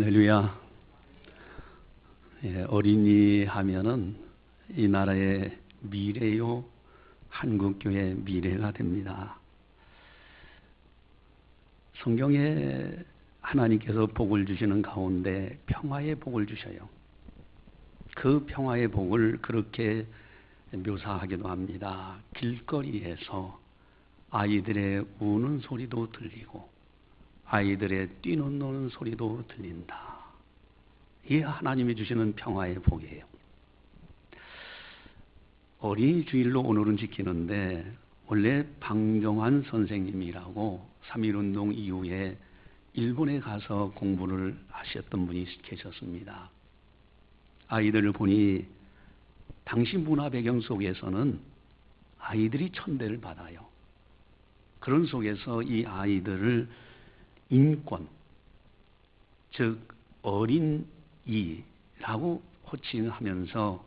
할렐루야. 예, 어린이 하면은 이 나라의 미래요, 한국교회 미래가 됩니다. 성경에 하나님께서 복을 주시는 가운데 평화의 복을 주셔요. 그 평화의 복을 그렇게 묘사하기도 합니다. 길거리에서 아이들의 우는 소리도 들리고 아이들의 뛰는 노는 소리도 들린다. 이게 하나님이 주시는 평화의 복이에요. 어린이 주일로 오늘은 지키는데 원래 방정환 선생님이라고 3.1운동 이후에 일본에 가서 공부를 하셨던 분이 계셨습니다. 아이들을 보니 당시 문화 배경 속에서는 아이들이 천대를 받아요. 그런 속에서 이 아이들을 인권, 즉 어린이라고 호칭하면서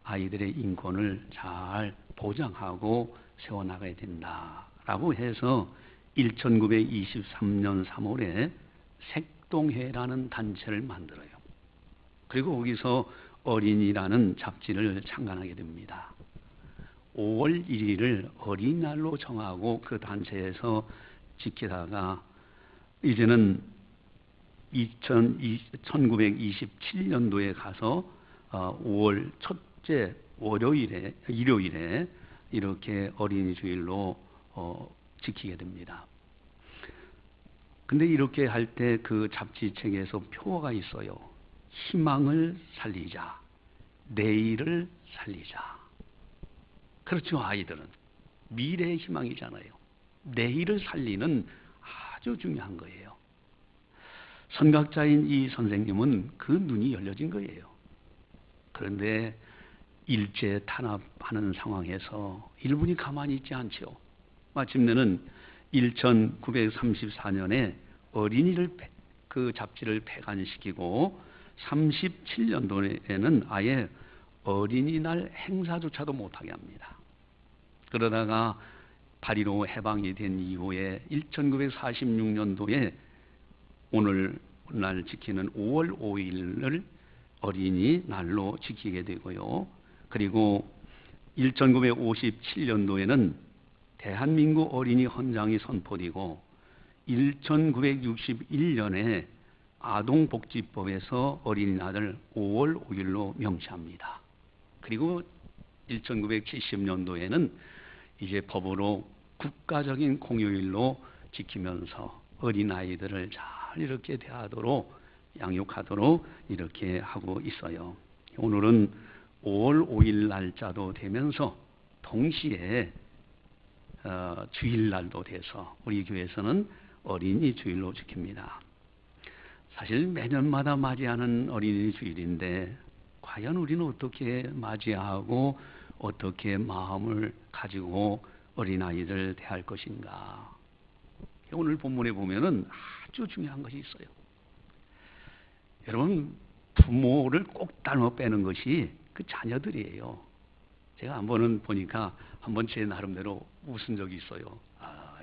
아이들의 인권을 잘 보장하고 세워나가야 된다라고 해서 1923년 3월에 색동회라는 단체를 만들어요. 그리고 거기서 어린이라는 잡지를 창간하게 됩니다. 5월 1일을 어린이날로 정하고 그 단체에서 지키다가 이제는 1927년도에 가서 5월 첫째 일요일에 이렇게 어린이 주일로 지키게 됩니다. 근데 이렇게 할 때 그 잡지책에서 표어가 있어요. 희망을 살리자, 내일을 살리자. 그렇죠, 아이들은 미래의 희망이잖아요. 내일을 살리는 아주 중요한 거예요. 선각자인 이 선생님은 그 눈이 열려진 거예요. 그런데 일제 탄압하는 상황에서 일본이 가만히 있지 않죠. 마침내는 1934년에 어린이를 그 잡지를 폐간시키고 37년도에는 아예 어린이날 행사조차도 못하게 합니다. 그러다가 8.15 해방이 된 이후에 1946년도에 오늘날 지키는 5월 5일을 어린이날로 지키게 되고요. 그리고 1957년도에는 대한민국 어린이 헌장이 선포되고 1961년에 아동복지법에서 어린이날을 5월 5일로 명시합니다. 그리고 1970년도에는 이제 법으로 국가적인 공휴일로 지키면서 어린아이들을 잘 이렇게 대하도록 양육하도록 이렇게 하고 있어요. 오늘은 5월 5일 날짜도 되면서 동시에 주일날도 돼서 우리 교회에서는 어린이 주일로 지킵니다. 사실 매년마다 맞이하는 어린이 주일인데 과연 우리는 어떻게 맞이하고 어떻게 마음을 가지고 어린아이들 대할 것인가. 오늘 본문에 보면은 아주 중요한 것이 있어요. 여러분, 부모를 꼭 닮아 빼는 것이 그 자녀들이에요. 제가 한 번은 보니까 한번 제 나름대로 웃은 적이 있어요.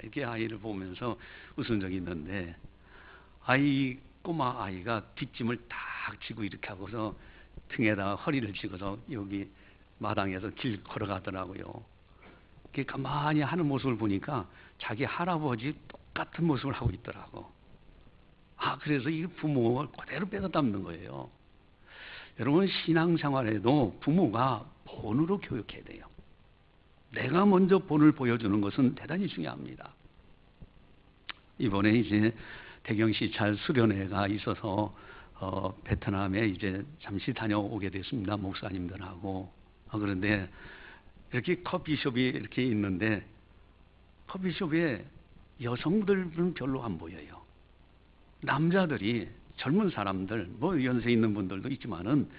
이렇게 아이를 보면서 웃은 적이 있는데 꼬마 아이가 뒷짐을 딱 지고 이렇게 하고서 등에다가 허리를 쥐고서 여기 마당에서 길 걸어가더라고요. 이렇게 가만히 하는 모습을 보니까 자기 할아버지 똑같은 모습을 하고 있더라고. 그래서 이 부모를 그대로 빼서 닮는 거예요. 여러분, 신앙생활에도 부모가 본으로 교육해야 돼요. 내가 먼저 본을 보여주는 것은 대단히 중요합니다. 이번에 이제 대경시찰 수련회가 있어서 베트남에 이제 잠시 다녀오게 됐습니다. 목사님들하고. 그런데 이렇게 커피숍이 이렇게 있는데 커피숍에 여성들은 별로 안 보여요. 남자들이 젊은 사람들, 연세 있는 분들도 있지만은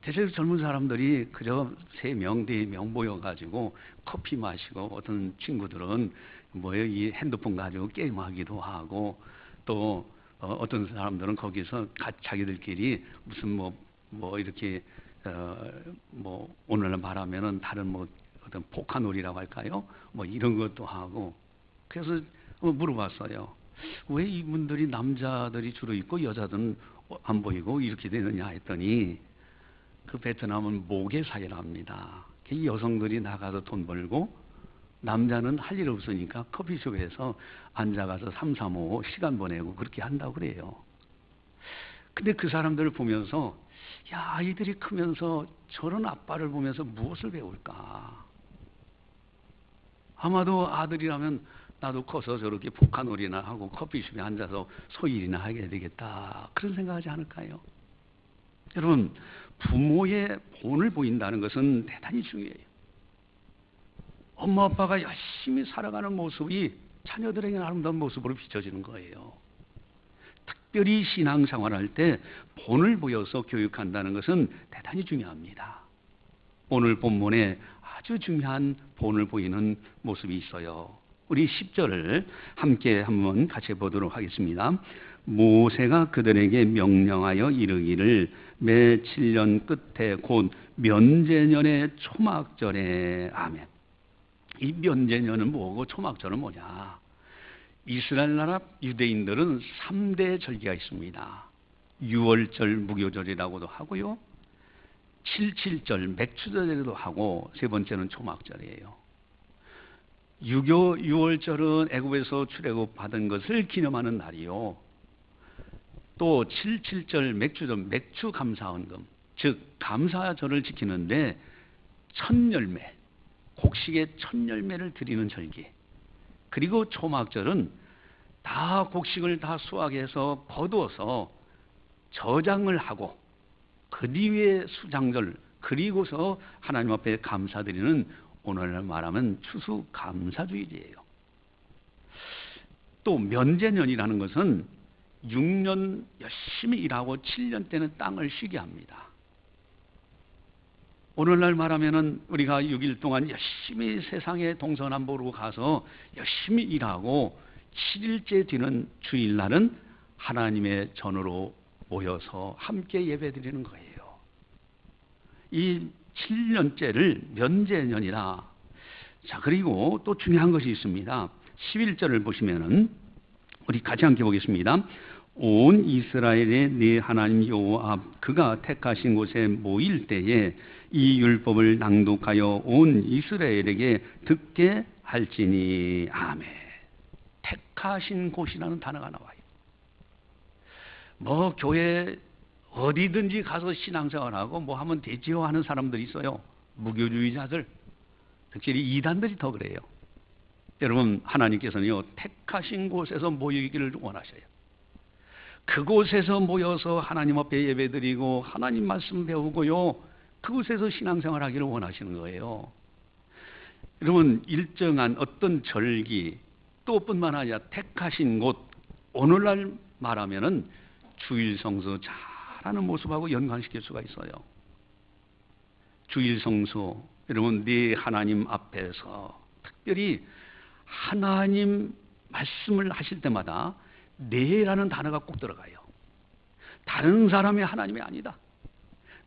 대체로 젊은 사람들이 그저 3명, 4명 모여가지고 커피 마시고 어떤 친구들은 이 핸드폰 가지고 게임하기도 하고 또 어떤 사람들은 거기서 자기들끼리 무슨 이렇게 오늘날 말하면은 다른 어떤 포카놀이라고 할까요? 이런 것도 하고. 그래서 물어봤어요. 왜 이분들이 남자들이 주로 있고 여자들은 안 보이고 이렇게 되느냐 했더니 그 베트남은 모계 사회랍니다. 여성들이 나가서 돈 벌고 남자는 할 일 없으니까 커피숍에서 앉아가서 삼삼오오 시간 보내고 그렇게 한다고 그래요. 근데 그 사람들을 보면서 야, 아이들이 크면서 저런 아빠를 보면서 무엇을 배울까? 아마도 아들이라면 나도 커서 저렇게 포카놀이나 하고 커피숍에 앉아서 소일이나 하게 되겠다. 그런 생각하지 않을까요? 여러분, 부모의 본을 보인다는 것은 대단히 중요해요. 엄마 아빠가 열심히 살아가는 모습이 자녀들에게 아름다운 모습으로 비춰지는 거예요. 특별히 신앙생활할 때 본을 보여서 교육한다는 것은 대단히 중요합니다. 오늘 본문에 아주 중요한 본을 보이는 모습이 있어요. 우리 10절을 함께 한번 같이 보도록 하겠습니다. 모세가 그들에게 명령하여 이르기를 매 7년 끝에 곧 면제년의 초막절에 아멘. 이 면제년은 뭐고 초막절은 뭐냐? 이스라엘 나라 유대인들은 3대 절기가 있습니다. 6월절 무교절이라고도 하고요. 77절 맥추절이라고도 하고 세 번째는 초막절이에요. 6월절은 애굽에서 출애굽 받은 것을 기념하는 날이요. 또 77절 맥추절 맥추 감사헌금 즉 감사절을 지키는데 첫열매 곡식의 첫열매를 드리는 절기. 그리고 초막절은 다 곡식을 다 수확해서 거두어서 저장을 하고 그 뒤에 수장절 그리고서 하나님 앞에 감사드리는 오늘날 말하면 추수감사주일이에요. 또 면제년이라는 것은 6년 열심히 일하고 7년 때는 땅을 쉬게 합니다. 오늘날 말하면은 우리가 6일 동안 열심히 세상에 동서남북으로 가서 열심히 일하고 7일째 되는 주일날은 하나님의 전으로 모여서 함께 예배드리는 거예요. 이 7년째를 면제년이라. 자, 그리고 또 중요한 것이 있습니다. 11절을 보시면은 우리 같이 함께 보겠습니다. 온 이스라엘의 네 하나님 여호와 그가 택하신 곳에 모일 때에 이 율법을 낭독하여 온 이스라엘에게 듣게 할지니 아멘. 택하신 곳이라는 단어가 나와요. 뭐 교회 어디든지 가서 신앙생활하고 뭐 하면 되지요 하는 사람들이 있어요. 무교주의자들, 특히 이단들이 더 그래요. 여러분, 하나님께서는요 택하신 곳에서 모이기를 원하셔요. 그곳에서 모여서 하나님 앞에 예배드리고 하나님 말씀 배우고요, 그곳에서 신앙생활하기를 원하시는 거예요. 여러분, 일정한 어떤 절기 또 뿐만 아니라 택하신 곳, 오늘날 말하면은 주일 성수 잘하는 모습하고 연관시킬 수가 있어요. 주일 성수, 여러분 네 하나님 앞에서 특별히 하나님 말씀을 하실 때마다 네라는 단어가 꼭 들어가요. 다른 사람이 하나님이 아니다.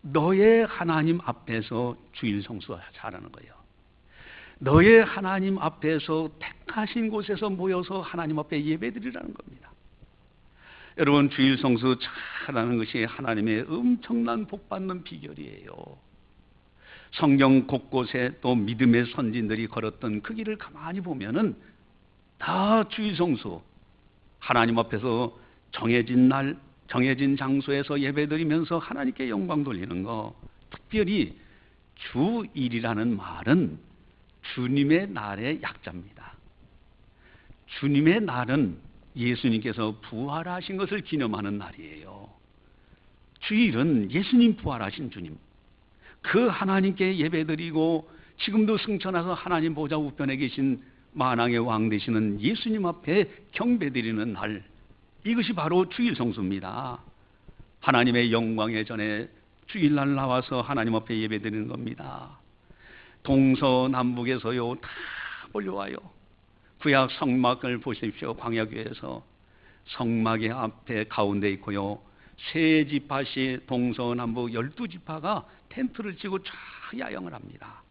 너의 하나님 앞에서 주일 성수 잘하는 거예요. 너의 하나님 앞에서 택하신 곳에서 모여서 하나님 앞에 예배드리라는 겁니다. 여러분, 주일 성수 잘하는 것이 하나님의 엄청난 복받는 비결이에요. 성경 곳곳에 또 믿음의 선진들이 걸었던 그 길을 가만히 보면은 다 주일 성수, 하나님 앞에서 정해진 날, 정해진 장소에서 예배드리면서 하나님께 영광 돌리는 거. 특별히 주일이라는 말은 주님의 날의 약자입니다. 주님의 날은 예수님께서 부활하신 것을 기념하는 날이에요. 주일은 예수님 부활하신 주님, 그 하나님께 예배드리고 지금도 승천하서 하나님 보좌 우편에 계신 만왕의 왕 되시는 예수님 앞에 경배드리는 날, 이것이 바로 주일 성수입니다. 하나님의 영광의 전에 주일날 나와서 하나님 앞에 예배드리는 겁니다. 동서남북에서요 다 몰려와요. 구약 성막을 보십시오. 광야교회에서 성막의 앞에 가운데 있고요, 세 지파시 동서남북 12지파가 텐트를 치고 쫙 야영을 합니다.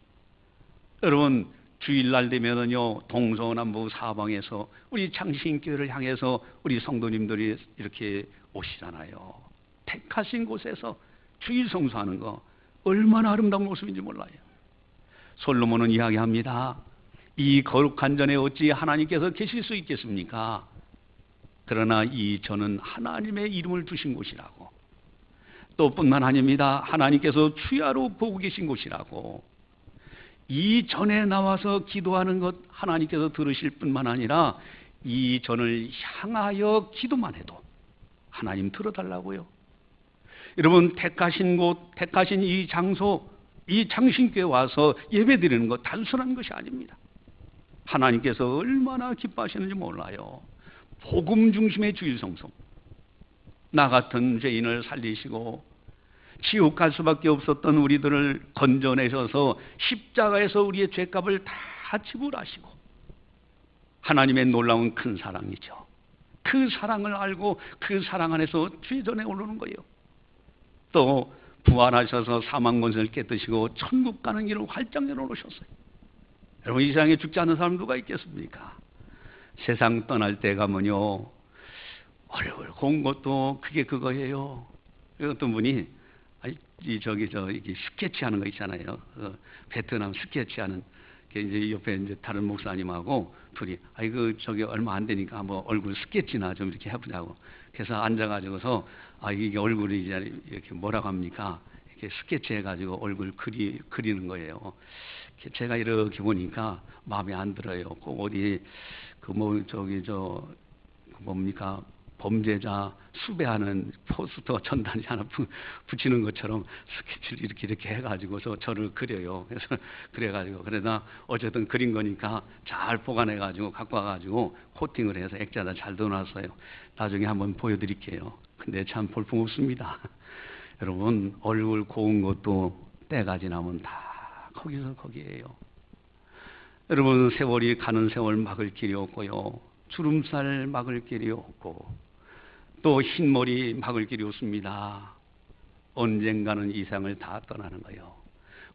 여러분, 주일날 되면은요, 동서남북 사방에서 우리 창신교회를 향해서 우리 성도님들이 이렇게 오시잖아요. 택하신 곳에서 주일 성수하는 거 얼마나 아름다운 모습인지 몰라요. 솔로몬은 이야기합니다. 이 거룩한 전에 어찌 하나님께서 계실 수 있겠습니까? 그러나 이 전은 하나님의 이름을 두신 곳이라고. 또 뿐만 아닙니다. 하나님께서 주야로 보고 계신 곳이라고. 이 전에 나와서 기도하는 것 하나님께서 들으실 뿐만 아니라 이 전을 향하여 기도만 해도 하나님 들어달라고요. 여러분, 택하신 곳, 택하신 이 장소, 이 창신교에 와서 예배드리는 것 단순한 것이 아닙니다. 하나님께서 얼마나 기뻐하시는지 몰라요. 복음 중심의 주일 성수. 나 같은 죄인을 살리시고 지옥 갈 수밖에 없었던 우리들을 건져내셔서 십자가에서 우리의 죄값을 다 지불하시고, 하나님의 놀라운 큰 사랑이죠. 그 사랑을 알고 그 사랑 안에서 주의 전에 오르는 거예요. 또 부활하셔서 사망 권세를 깨뜨시고 천국 가는 길을 활짝 열어놓으셨어요. 여러분, 이 세상에 죽지 않는 사람 누가 있겠습니까? 세상 떠날 때 가면요, 얼굴 고운 것도 그게 그거예요. 어떤 분이 이게 스케치 하는 거 있잖아요. 베트남 스케치 하는 게 이제 옆에 이제 다른 목사님하고 둘이 저기 얼마 안 되니까 한번 얼굴 스케치나 좀 이렇게 해보자고. 그래서 앉아가지고서 이게 얼굴이 이제 이렇게 뭐라고 합니까? 이렇게 스케치 해가지고 얼굴 그리는 거예요. 제가 이렇게 보니까 마음에 안 들어요. 꼭 어디 뭡니까? 범죄자 수배하는 포스터 전단지 하나 붙이는 것처럼 스케치를 이렇게 해가지고서 저를 그려요. 그래서 그래다 어쨌든 그린 거니까 잘 보관해가지고 갖고 와가지고 코팅을 해서 액자다 잘 넣어놨어요. 나중에 한번 보여드릴게요. 근데 참 볼품없습니다. 여러분, 얼굴 고운 것도 때가 지나면 다 거기에요. 여러분, 세월이 가는 세월 막을 길이 없고요. 주름살 막을 길이 없고 또 흰머리 막을 길이 없습니다. 언젠가는 이 세상을 다 떠나는 거예요.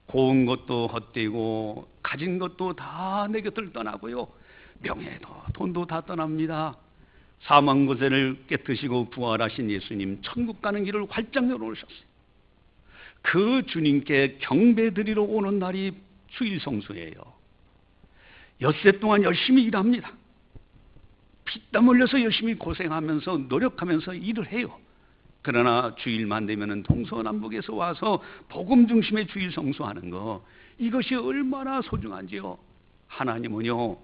고운 것도 헛되고 가진 것도 다 내 곁을 떠나고요. 명예도 돈도 다 떠납니다. 사망 권세를 깨뜨시고 부활하신 예수님, 천국 가는 길을 활짝 열어놓으셨어요. 그 주님께 경배드리러 오는 날이 주일 성수예요. 엿새 동안 열심히 일합니다. 피땀 흘려서 열심히 고생하면서 노력하면서 일을 해요. 그러나 주일만 되면은 동서남북에서 와서 복음 중심의 주일 성수하는 거, 이것이 얼마나 소중한지요. 하나님은요,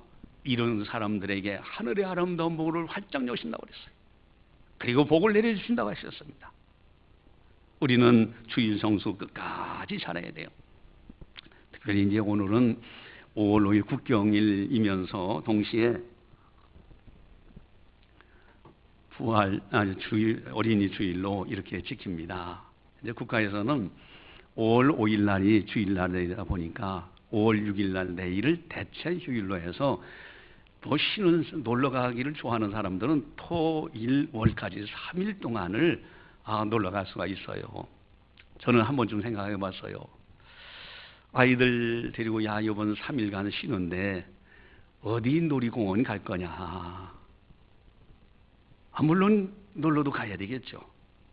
이런 사람들에게 하늘의 아름다운 복을 활짝 여신다고 그랬어요. 그리고 복을 내려주신다고 하셨습니다. 우리는 주일 성수 끝까지 잘해야 돼요. 특별히 이제 오늘은 5월 5일 국경일이면서 동시에 어린이 주일로 이렇게 지킵니다. 이제 국가에서는 5월 5일 날이 주일날이다 보니까 5월 6일 날 내일을 대체 휴일로 해서 또 놀러 가기를 좋아하는 사람들은 토, 일, 월까지 3일 동안을 놀러 갈 수가 있어요. 저는 한 번쯤 생각해 봤어요. 아이들 데리고 이번 3일간 쉬는데 어디 놀이공원 갈 거냐. 물론 놀러도 가야 되겠죠.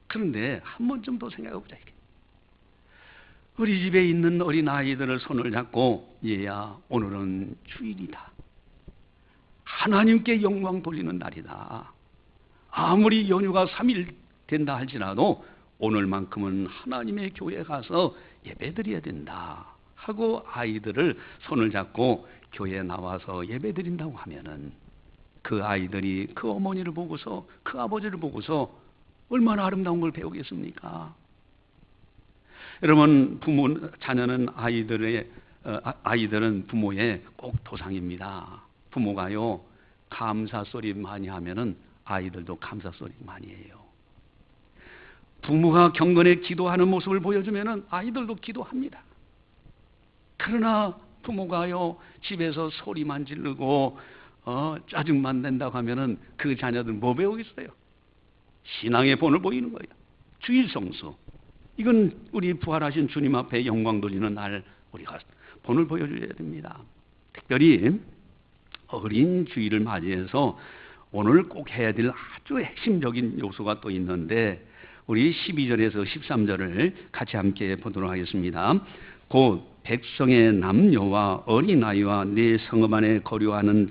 그런데 한 번쯤 더 생각해보자. 우리 집에 있는 어린 아이들을 손을 잡고, 얘야, 오늘은 주일이다. 하나님께 영광 돌리는 날이다. 아무리 연휴가 3일 된다 할지라도 오늘만큼은 하나님의 교회에 가서 예배드려야 된다 하고 아이들을 손을 잡고 교회에 나와서 예배드린다고 하면은 그 아이들이 그 어머니를 보고서, 그 아버지를 보고서 얼마나 아름다운 걸 배우겠습니까? 여러분, 자녀는 아이들은 부모의 꼭 도상입니다. 부모가요, 감사 소리 많이 하면은 아이들도 감사 소리 많이 해요. 부모가 경건에 기도하는 모습을 보여주면은 아이들도 기도합니다. 그러나 부모가요, 집에서 소리만 지르고 짜증만 낸다고 하면은 그 자녀들 뭐 배우겠어요? 신앙의 본을 보이는 거예요. 주일 성수. 이건 우리 부활하신 주님 앞에 영광 돌리는 날 우리가 본을 보여줘야 됩니다. 특별히 어린 주일을 맞이해서 오늘 꼭 해야 될 아주 핵심적인 요소가 또 있는데 우리 12절에서 13절을 같이 함께 보도록 하겠습니다. 곧 백성의 남녀와 어린아이와 네 성읍 안에 거류하는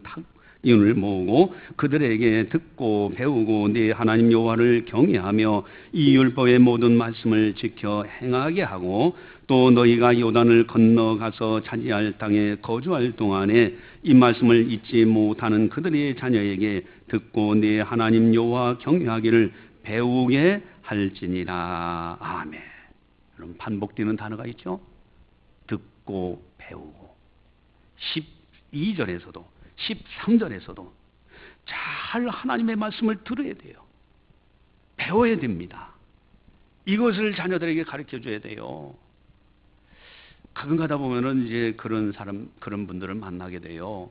탁인을 모으고 그들에게 듣고 배우고 네 하나님 여호와를 경외하며 이 율법의 모든 말씀을 지켜 행하게 하고 또 너희가 요단을 건너가서 차지할 땅에 거주할 동안에 이 말씀을 잊지 못하는 그들의 자녀에게 듣고 네 하나님 여호와 경외하기를 배우게 할지니라. 아멘. 여러분 반복되는 단어가 있죠. 듣고 배우고 12절에서도 13절에서도 잘 하나님의 말씀을 들어야 돼요. 배워야 됩니다. 이것을 자녀들에게 가르쳐 줘야 돼요. 가끔 가다 보면은 이제 그런 분들을 만나게 돼요.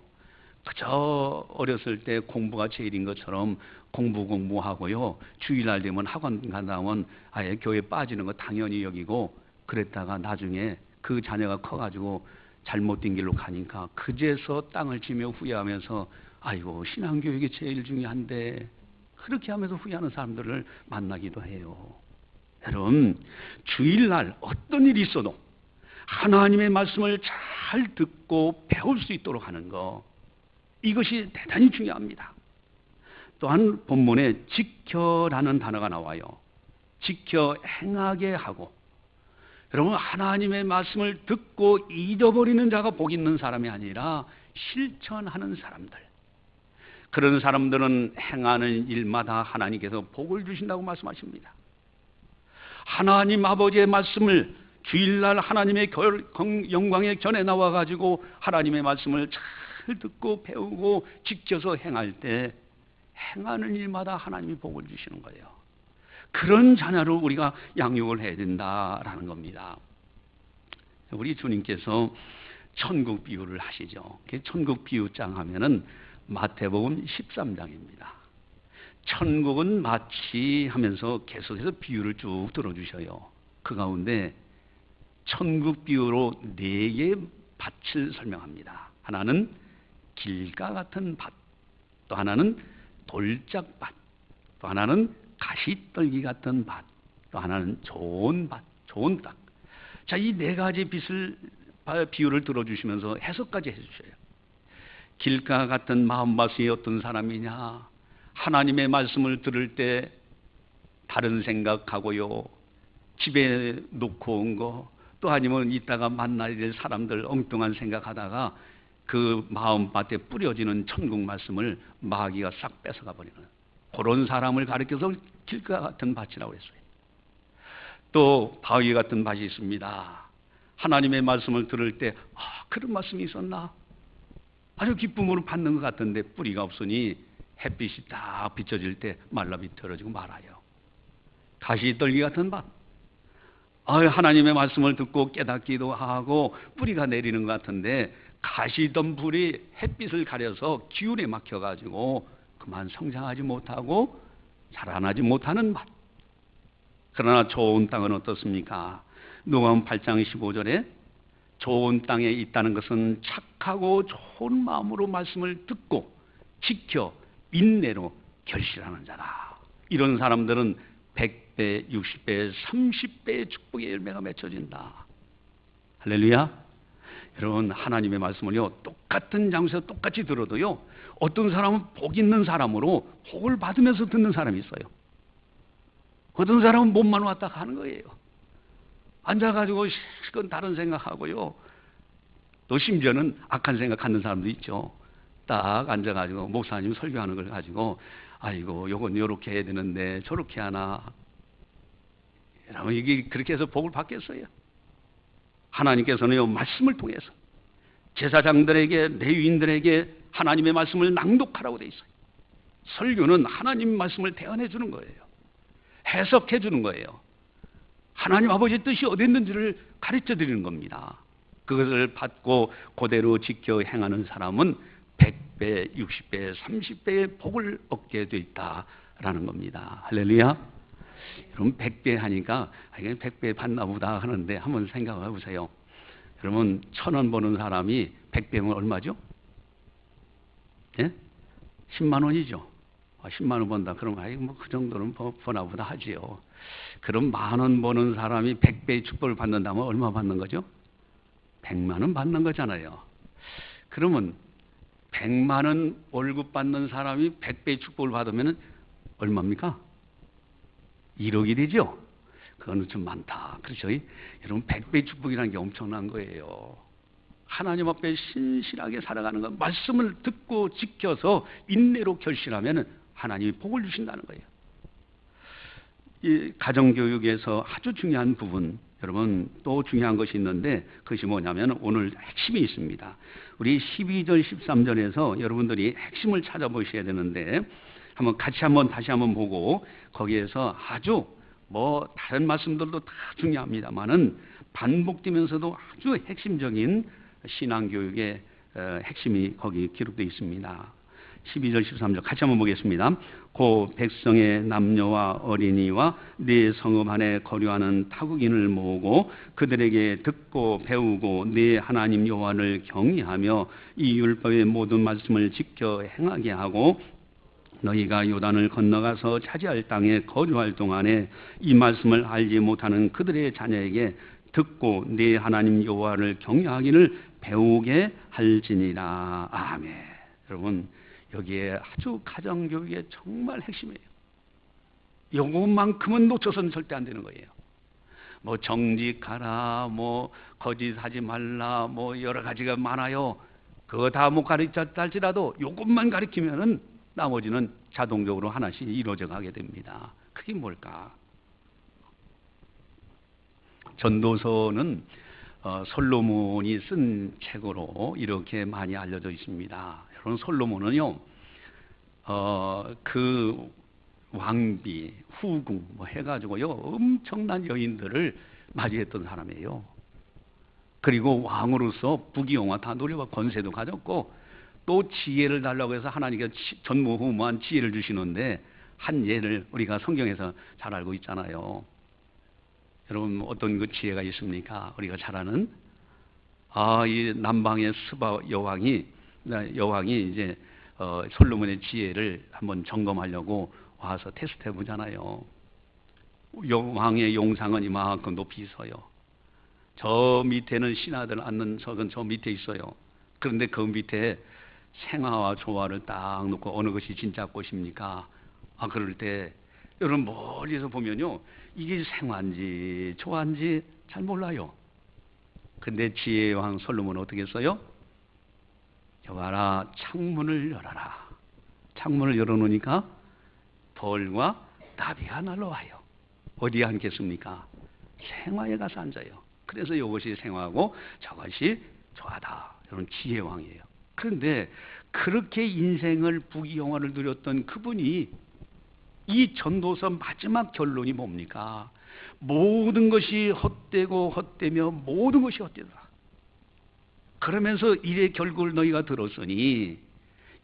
그저 어렸을 때 공부가 제일인 것처럼 공부하고요. 주일날 되면 학원 가다 보면 아예 교회 빠지는 거 당연히 여기고 그랬다가 나중에 그 자녀가 커가지고 잘못된 길로 가니까 그제서 땅을 치며 후회하면서 아이고 신앙교육이 제일 중요한데 그렇게 하면서 후회하는 사람들을 만나기도 해요. 여러분 주일날 어떤 일이 있어도 하나님의 말씀을 잘 듣고 배울 수 있도록 하는 거 이것이 대단히 중요합니다. 또한 본문에 지켜라는 단어가 나와요. 지켜 행하게 하고 여러분 하나님의 말씀을 듣고 잊어버리는 자가 복 있는 사람이 아니라 실천하는 사람들 그런 사람들은 행하는 일마다 하나님께서 복을 주신다고 말씀하십니다. 하나님 아버지의 말씀을 주일날 하나님의 영광에 전에 나와가지고 하나님의 말씀을 잘 듣고 배우고 지켜서 행할 때 행하는 일마다 하나님이 복을 주시는 거예요. 그런 자녀를 우리가 양육을 해야 된다라는 겁니다. 우리 주님께서 천국 비유를 하시죠. 천국 비유장 하면은 마태복음 13장입니다. 천국은 마치 하면서 계속해서 비유를 쭉 들어주셔요. 그 가운데 천국 비유로 4개의 밭을 설명합니다. 하나는 길가 같은 밭, 또 하나는 돌짝밭, 또 하나는 가시떨기 같은 밭, 또 하나는 좋은 밭, 좋은 땅. 자, 이 4가지 비유를 들어주시면서 해석까지 해주셔요. 길가 같은 마음밭이 어떤 사람이냐? 하나님의 말씀을 들을 때 다른 생각하고요. 집에 놓고 온 거, 또 아니면 이따가 만나야 될 사람들 엉뚱한 생각하다가 그 마음밭에 뿌려지는 천국 말씀을 마귀가 싹 뺏어가 버리는 그런 사람을 가리켜서 길가 같은 밭이라고 했어요. 또 바위 같은 밭이 있습니다. 하나님의 말씀을 들을 때 그런 말씀이 있었나? 아주 기쁨으로 받는 것 같은데 뿌리가 없으니 햇빛이 딱 비춰질 때 말라 비틀어지고 말아요. 가시떨기 같은 밭. 하나님의 말씀을 듣고 깨닫기도 하고 뿌리가 내리는 것 같은데 가시던 불이 햇빛을 가려서 기운에 막혀가지고 그만 성장하지 못하고 자라나지 못하는 밭. 그러나 좋은 땅은 어떻습니까? 누가복음 8장 15절에 좋은 땅에 있다는 것은 착하고 좋은 마음으로 말씀을 듣고 지켜 인내로 결실하는 자다. 이런 사람들은 100배, 60배, 30배의 축복의 열매가 맺혀진다. 할렐루야. 여러분 하나님의 말씀을요 똑같은 장소에서 똑같이 들어도요 어떤 사람은 복 있는 사람으로 복을 받으면서 듣는 사람이 있어요. 어떤 사람은 몸만 왔다 가는 거예요. 앉아가지고 실컷 다른 생각하고요. 또 심지어는 악한 생각하는 사람도 있죠. 딱 앉아가지고 목사님 설교하는 걸 가지고 아이고 요건 요렇게 해야 되는데 저렇게 하나. 여러분 이게 그렇게 해서 복을 받겠어요? 하나님께서는요 말씀을 통해서 제사장들에게 레위인들에게 하나님의 말씀을 낭독하라고 돼 있어요. 설교는 하나님 말씀을 대언해 주는 거예요. 해석해 주는 거예요. 하나님 아버지의 뜻이 어디 있는지를 가르쳐 드리는 겁니다. 그것을 받고 그대로 지켜 행하는 사람은 100배, 60배, 30배의 복을 얻게 돼 있다라는 겁니다. 할렐루야. 여러분 100배 하니까 100배 받나 보다 하는데 한번 생각해 보세요. 여러분 1,000원 버는 사람이 100배면 얼마죠? 예? 10만 원이죠. 10만 원 번다. 그럼 아이 뭐그 정도는 버나보다 하지요. 그럼 10,000원 버는 사람이 100배의 축복을 받는다면 얼마 받는 거죠? 100만 원 받는 거잖아요. 그러면 100만 원 월급 받는 사람이 100배의 축복을 받으면 얼마입니까? 1억이 되죠? 그거는 좀 많다. 그렇죠? 여러분 100배의 축복이라는 게 엄청난 거예요. 하나님 앞에 신실하게 살아가는 것, 말씀을 듣고 지켜서 인내로 결실하면 하나님이 복을 주신다는 거예요. 이 가정교육에서 아주 중요한 부분, 여러분 또 중요한 것이 있는데 그것이 뭐냐면 오늘 핵심이 있습니다. 우리 12절 13절에서 여러분들이 핵심을 찾아보셔야 되는데 다시 한번 보고 거기에서 아주 다른 말씀들도 다 중요합니다만은 반복되면서도 아주 핵심적인 신앙교육의 핵심이 거기 기록되어 있습니다. 12절 13절 같이 한번 보겠습니다. 고 백성의 남녀와 어린이와 네 성읍 안에 거류하는 타국인을 모으고 그들에게 듣고 배우고 네 하나님 여호와를 경외하며 이 율법의 모든 말씀을 지켜 행하게 하고 너희가 요단을 건너가서 차지할 땅에 거주할 동안에 이 말씀을 알지 못하는 그들의 자녀에게 듣고 네 하나님 여호와를 경외하기를 배우게 할지니라. 아멘. 여러분 여기에 아주 가정교육의 정말 핵심이에요. 요것만큼은 놓쳐서는 절대 안 되는 거예요. 정직하라, 거짓하지 말라, 여러 가지가 많아요. 그거 다 못 가르쳤다 할지라도 요것만 가르치면은 나머지는 자동적으로 하나씩 이루어져 가게 됩니다. 그게 뭘까? 전도서는 솔로몬이 쓴 책으로 이렇게 많이 알려져 있습니다. 여러분 솔로몬은요, 그 왕비, 후궁 해가지고요 엄청난 여인들을 맞이했던 사람이에요. 그리고 왕으로서 부귀영화 다 누려봐 권세도 가졌고 또 지혜를 달라고 해서 하나님께서 전무후무한 지혜를 주시는데 한 예를 우리가 성경에서 잘 알고 있잖아요. 여러분 어떤 그 지혜가 있습니까? 우리가 잘 아는 이 남방의 스바 여왕이 이제 솔로몬의 지혜를 한번 점검하려고 와서 테스트해 보잖아요. 왕의 용상은 이만큼 높이 있어요. 저 밑에는 신하들 앉는 석은 저 밑에 있어요. 그런데 그 밑에 생화와 조화를 딱 놓고 어느 것이 진짜 꽃입니까? 그럴 때 여러분 멀리서 보면요 이게 생화인지 조화인지 잘 몰라요. 근데 지혜의 왕 솔로몬은 어떻게 했어요? 여봐라, 창문을 열어라. 창문을 열어놓으니까 벌과 나비가 날아와요. 어디에 앉겠습니까? 생화에 가서 앉아요. 그래서 이것이 생화고 저것이 조화다. 여러분 지혜의 왕이에요. 그런데 그렇게 인생을 부귀영화를 누렸던 그분이 이 전도서 마지막 결론이 뭡니까? 모든 것이 헛되고 헛되며 모든 것이 헛되다. 그러면서 이래 결국을 너희가 들었으니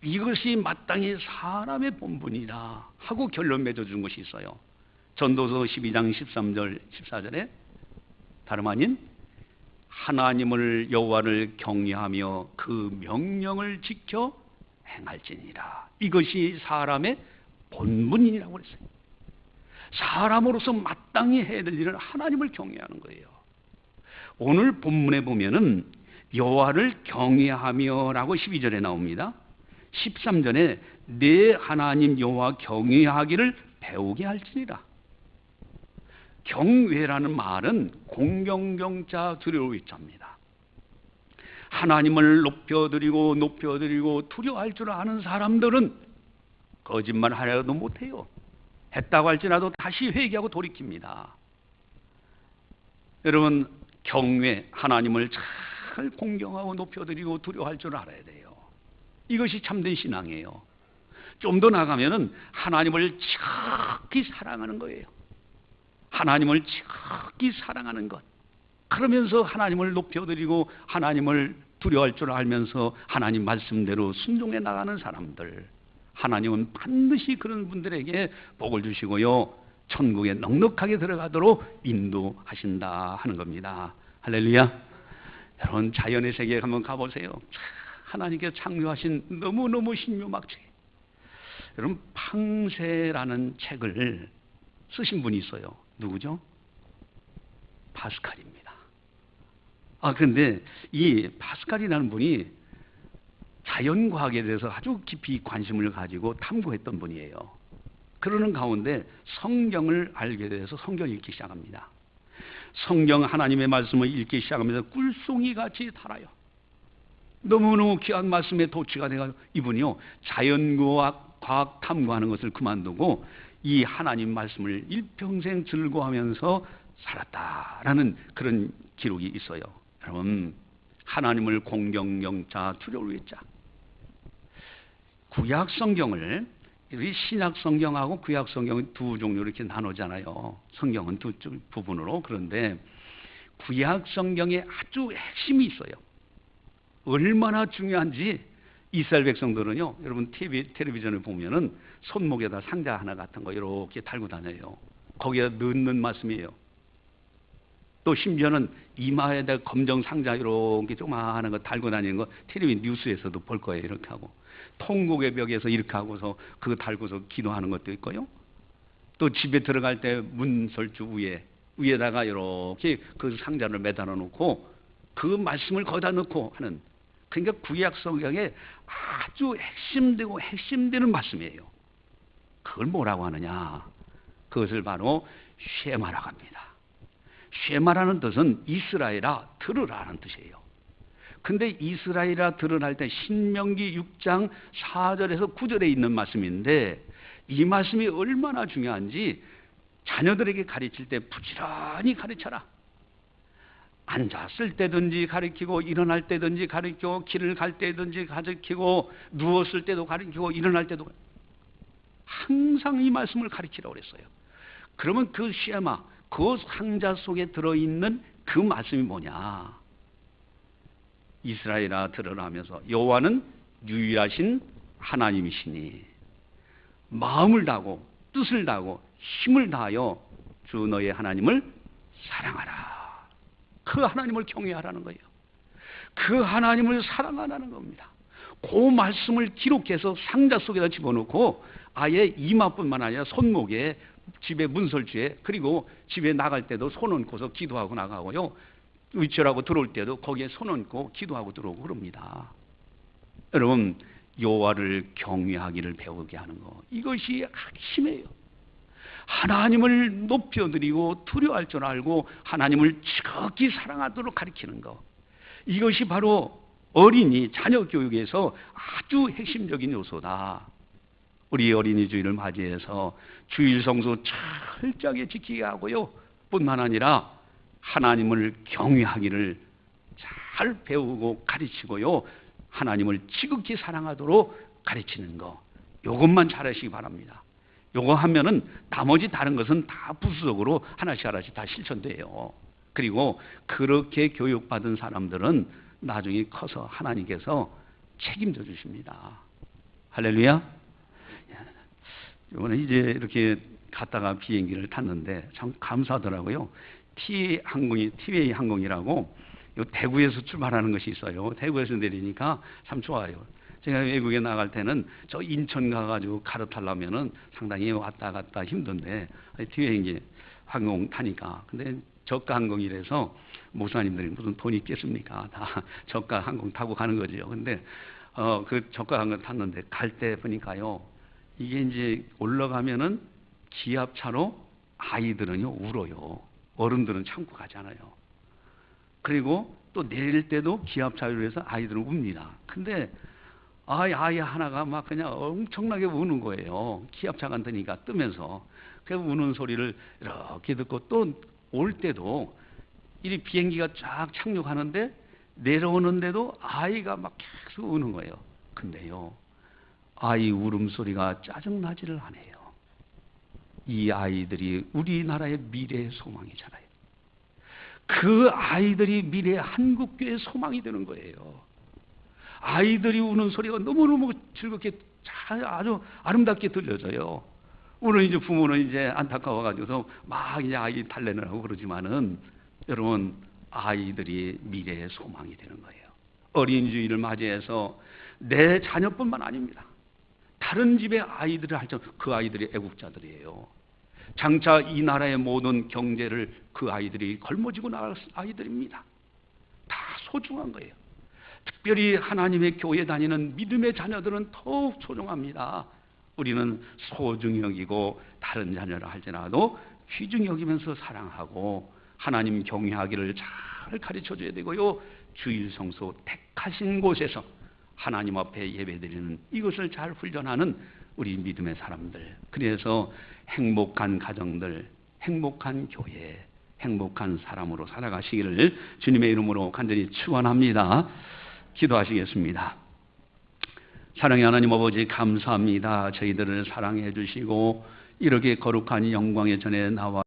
이것이 마땅히 사람의 본분이라 하고 결론 맺어준 것이 있어요. 전도서 12장 13절 14절에 다름 아닌 하나님을 여호와를 경외하며 그 명령을 지켜 행할지니라. 이것이 사람의 본분이라고 그랬어요. 사람으로서 마땅히 해야 될 일은 하나님을 경외하는 거예요. 오늘 본문에 보면은 여호와를 경외하며라고 12절에 나옵니다. 13절에 내 하나님 여호와 경외하기를 배우게 할지니라. 경외라는 말은 공경경자 두려워입니다. 하나님을 높여드리고 두려워할 줄 아는 사람들은 거짓말 하려도 못해요. 했다고 할지라도 다시 회개하고 돌이킵니다. 여러분 경외, 하나님을 잘 공경하고 높여드리고 두려워할 줄 알아야 돼요. 이것이 참된 신앙이에요. 좀 더 나가면은 하나님을 지극히 사랑하는 거예요. 하나님을 지극히 사랑하는 것. 그러면서 하나님을 높여드리고 하나님을 두려워할 줄 알면서 하나님 말씀대로 순종해 나가는 사람들. 하나님은 반드시 그런 분들에게 복을 주시고요. 천국에 넉넉하게 들어가도록 인도하신다 하는 겁니다. 할렐루야. 여러분 자연의 세계에 한번 가보세요. 하나님께서 창조하신 너무너무 신묘막체. 여러분 팡세라는 책을 쓰신 분이 있어요. 누구죠? 파스칼입니다. 그런데 이 파스칼이라는 분이 자연과학에 대해서 아주 깊이 관심을 가지고 탐구했던 분이에요. 그러는 가운데 성경을 알게 돼서 성경을 읽기 시작합니다. 성경 하나님의 말씀을 읽기 시작하면서 꿀송이 같이 달아요. 너무너무 귀한 말씀에 도취가 돼가지고 이분이요 자연과학 탐구하는 것을 그만두고 이 하나님 말씀을 일평생 즐거워하면서 살았다라는 그런 기록이 있어요. 여러분 하나님을 공경영자 두려울 외자. 구약 성경을 우리 신약 성경하고 구약 성경은 두 종류로 이렇게 나누잖아요. 성경은 두 부분으로. 그런데 구약 성경에 아주 핵심이 있어요. 얼마나 중요한지 이스라엘 백성들은요. 여러분 텔레비전을 보면은 손목에다 상자 하나 같은 거 이렇게 달고 다녀요. 거기에 넣는 말씀이에요. 또 심지어는 이마에다 검정 상자 이렇게 조그마한 거 달고 다니는 거 텔레비전 뉴스에서도 볼 거예요. 이렇게 하고 통곡의 벽에서 이렇게 하고서 그거 달고서 기도하는 것도 있고요. 또 집에 들어갈 때 문설주 위에다가 이렇게 그 상자를 매달아 놓고 그 말씀을 거기다 넣고 하는, 그러니까 구약 성경에 아주 핵심되는 말씀이에요. 그걸 뭐라고 하느냐? 그것을 바로 쉐마라고 합니다. 쉐마라는 뜻은 이스라엘아 들으라는 뜻이에요. 근데 이스라엘아 들으라 할 때 신명기 6장 4절에서 9절에 있는 말씀인데 이 말씀이 얼마나 중요한지 자녀들에게 가르칠 때 부지런히 가르쳐라. 앉았을 때든지 가르치고 일어날 때든지 가르치고 길을 갈 때든지 가르치고 누웠을 때도 가르치고 일어날 때도 항상 이 말씀을 가르치라고 그랬어요. 그러면 그 쉐마, 그 상자 속에 들어있는 그 말씀이 뭐냐? 이스라엘아 들으라 하면서 여호와는 유일하신 하나님이시니 마음을 다하고 뜻을 다하고 힘을 다하여 주 너의 하나님을 사랑하라. 그 하나님을 경외하라는 거예요. 그 하나님을 사랑하라는 겁니다. 그 말씀을 기록해서 상자 속에다 집어넣고 아예 이마뿐만 아니라 손목에, 집에 문설주에, 그리고 집에 나갈 때도 손 얹고서 기도하고 나가고요. 위치하고 들어올 때도 거기에 손 얹고 기도하고 들어오고 그럽니다. 여러분 여호와를 경외하기를 배우게 하는 거, 이것이 핵심이에요. 하나님을 높여드리고 두려워할 줄 알고 하나님을 지극히 사랑하도록 가르치는 거, 이것이 바로 어린이 자녀 교육에서 아주 핵심적인 요소다. 우리 어린이 주일을 맞이해서 주일 성수 철저하게 지키게 하고요, 뿐만 아니라 하나님을 경외하기를 잘 배우고 가르치고요, 하나님을 지극히 사랑하도록 가르치는 거, 이것만 잘하시기 바랍니다. 요거 하면은 나머지 다른 것은 다 부수적으로 하나씩 다 실천돼요. 그리고 그렇게 교육받은 사람들은 나중에 커서 하나님께서 책임져 주십니다. 할렐루야. 이번에 이제 이렇게 갔다가 비행기를 탔는데 참 감사하더라고요. 티웨이 항공이라고 대구에서 출발하는 것이 있어요. 대구에서 내리니까 참 좋아요. 제가 외국에 나갈 때는 저 인천 가가지고 갈아타려면은 상당히 왔다 갔다 힘든데 티웨이 항공 타니까. 근데 저가 항공이라서 목사님들이 무슨 돈이 있겠습니까? 다 저가 항공 타고 가는 거죠. 근데 그 저가 항공 탔는데 갈 때 보니까요, 이게 이제 올라가면은 기압차로 아이들은요 울어요. 어른들은 참고 가잖아요. 그리고 또 내릴 때도 기압차로 해서 아이들은 웁니다. 근데 아이 하나가 막 그냥 엄청나게 우는 거예요. 기압차가 뜨니까 뜨면서. 그 우는 소리를 이렇게 듣고 또 올 때도 이 비행기가 쫙 착륙하는데 내려오는데도 아이가 막 계속 우는 거예요. 근데요, 아이 울음소리가 짜증나지를 않아요. 이 아이들이 우리나라의 미래의 소망이잖아요. 그 아이들이 미래의 한국교회의 소망이 되는 거예요. 아이들이 우는 소리가 너무너무 즐겁게 아주 아름답게 들려져요. 오늘 이제 부모는 이제 안타까워가지고서 막 이제 아이 달래느라고 그러지만은 여러분, 아이들이 미래의 소망이 되는 거예요. 어린이주의를 맞이해서 내 자녀뿐만 아닙니다. 다른 집의 아이들을 할지라도 그 아이들이 애국자들이에요. 장차 이 나라의 모든 경제를 그 아이들이 걸머쥐고 나갈 아이들입니다. 다 소중한 거예요. 특별히 하나님의 교회 다니는 믿음의 자녀들은 더욱 소중합니다. 우리는 소중히 여기고 다른 자녀를 할지라도 귀중히 여기면서 사랑하고 하나님 경외하기를 잘 가르쳐줘야 되고요. 주일 성소 택하신 곳에서 하나님 앞에 예배드리는 이것을 잘 훈련하는 우리 믿음의 사람들, 그래서 행복한 가정들, 행복한 교회, 행복한 사람으로 살아가시기를 주님의 이름으로 간절히 축원합니다. 기도하시겠습니다. 사랑의 하나님 아버지, 감사합니다. 저희들을 사랑해 주시고 이렇게 거룩한 영광의 전에 나와